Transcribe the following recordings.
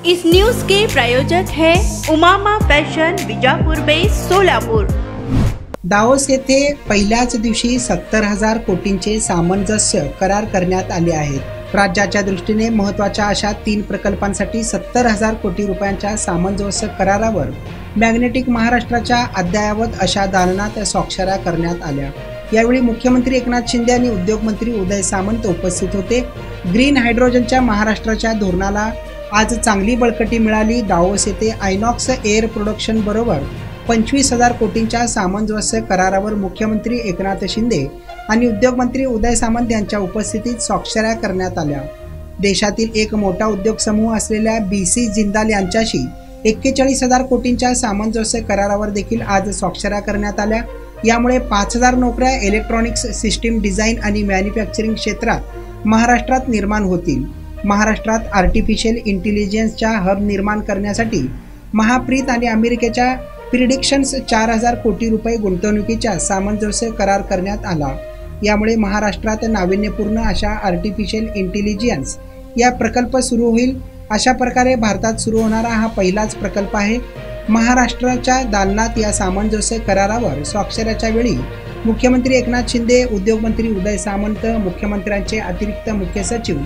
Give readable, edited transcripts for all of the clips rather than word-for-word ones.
इस news के प्रायोजक है उमामा फैशन बीजापुर बेस सोलापुर। दावोस येथे पहिल्याच दिवशी 70,000 कोटींचे सामंजस्य करार करण्यात आले आहेत। राज्याच्या दृष्टीने महत्त्वाच्या अशा 3 प्रकल्पांसाठी 70,000 कोटी रुपयांच्या सामंजस्य करारावर मॅग्नेटिक महाराष्ट्राच्या अद्ययावत अशा दालनात स्वाक्षऱ्या करण्यात आल्या। यावेळी मुख्यमंत्री एकनाथ शिंदे आणि उद्योग मंत्री उदय सामंत उपस्थित होते। ग्रीन हायड्रोजनच्या महाराष्ट्राच्या धोरणाला आज चांगली बळकटी मिळाली। दावोस येथे आयनॉक्स एअर प्रोडक्शन बरोबर 25,000 कोटींच्या सामंजस्य करारावर मुख्यमंत्री एकनाथ शिंदे आणि उद्योग मंत्री उदय सामंत यांच्या उपस्थितीत स्वाक्षऱ्या करण्यात आल्या। देशातील एक मोठा उद्योग समूह असलेल्या BC जिंदाल यांच्याशी 41,000 कोटींच्या सामंजस्य करारावर देखील आज स्वाक्षऱ्या करण्यात आल्या। यामुळे 5,000 नोकऱ्या इलेक्ट्रॉनिक्स सिस्टीम डिझाईन आणि मॅन्युफॅक्चरिंग क्षेत्रात महाराष्ट्रात निर्माण होतील। महाराष्ट्रात आर्टिफिशियल इंटेलिजन्सचा हब निर्माण करण्यासाठी महाप्रीत आणि अमेरिकेच्या प्रिडिक्शन्स 4,000 कोटी रुपये गुंतवणुकीचा सामंजस्य करार करण्यात आला। यामुळे महाराष्ट्रात नाविन्यपूर्ण अशा आर्टिफिशियल इंटेलिजन्स या प्रकल्प सुरू होईल। अशा प्रकारे भारतात सुरू होणारा हा पहिलाच प्रकल्प आहे। महाराष्ट्राच्या दालनात या सामंजस्य करारावर स्वाक्षऱ्याच्या वेळी मुख्यमंत्री एकनाथ शिंदे, उद्योग मंत्री उदय सामंत, मुख्यमंत्र्यांचे अतिरिक्त मुख्य सचिव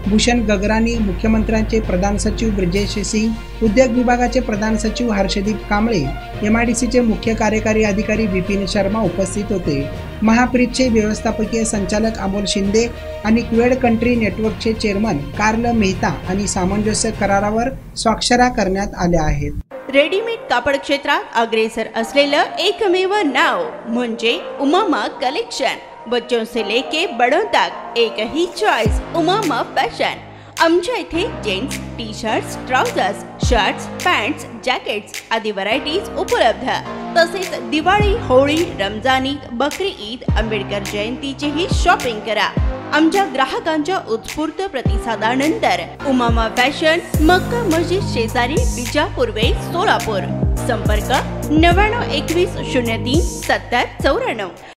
भूषण गगरानी, मुख्यमंत्र्यांचे प्रधान सचिव ब्रिजेश सिंग, उद्योग विभागाचे प्रधान सचिव हर्षदीप कांबळे, MIDCचे मुख्य कार्यकारी अधिकारी विपिन शर्मा उपस्थित होते। महाप्रीतचे व्यवस्थापकीय संचालक अमोल शिंदे आणि क्वेड कंट्री नेटवर्कचे चेअरमन कार्ल मेहता आणि सामंजस्य करारावर स्वाक्षऱ्या करण्यात आल्या आहेत। रेडीमेड कापड क्षेत्रात अग्रेसर असलेलं एकमेव नाव म्हणजे उमामा कलेक्शन। बच्चों से लेके बड़ों तक एक ही चॉइस, उमामा फैशन। आमच्या इथे gents T shirts, trousers, shirts, pants, jackets आदी व्हरायटीज उपलब्ध। तसेच दिवाळी, होळी, रमजान ईद, बकरी ईद, आंबेडकर जयंतीचीही शॉपिंग करा। आमच्या ग्राहकांच्या उत्स्फूर्त प्रतिसादानंतर उमामा फॅशन मक्का मस्जिद शेजारी बीजापुर वेस सोलापूर। संपर्क 99 21 03 70 94।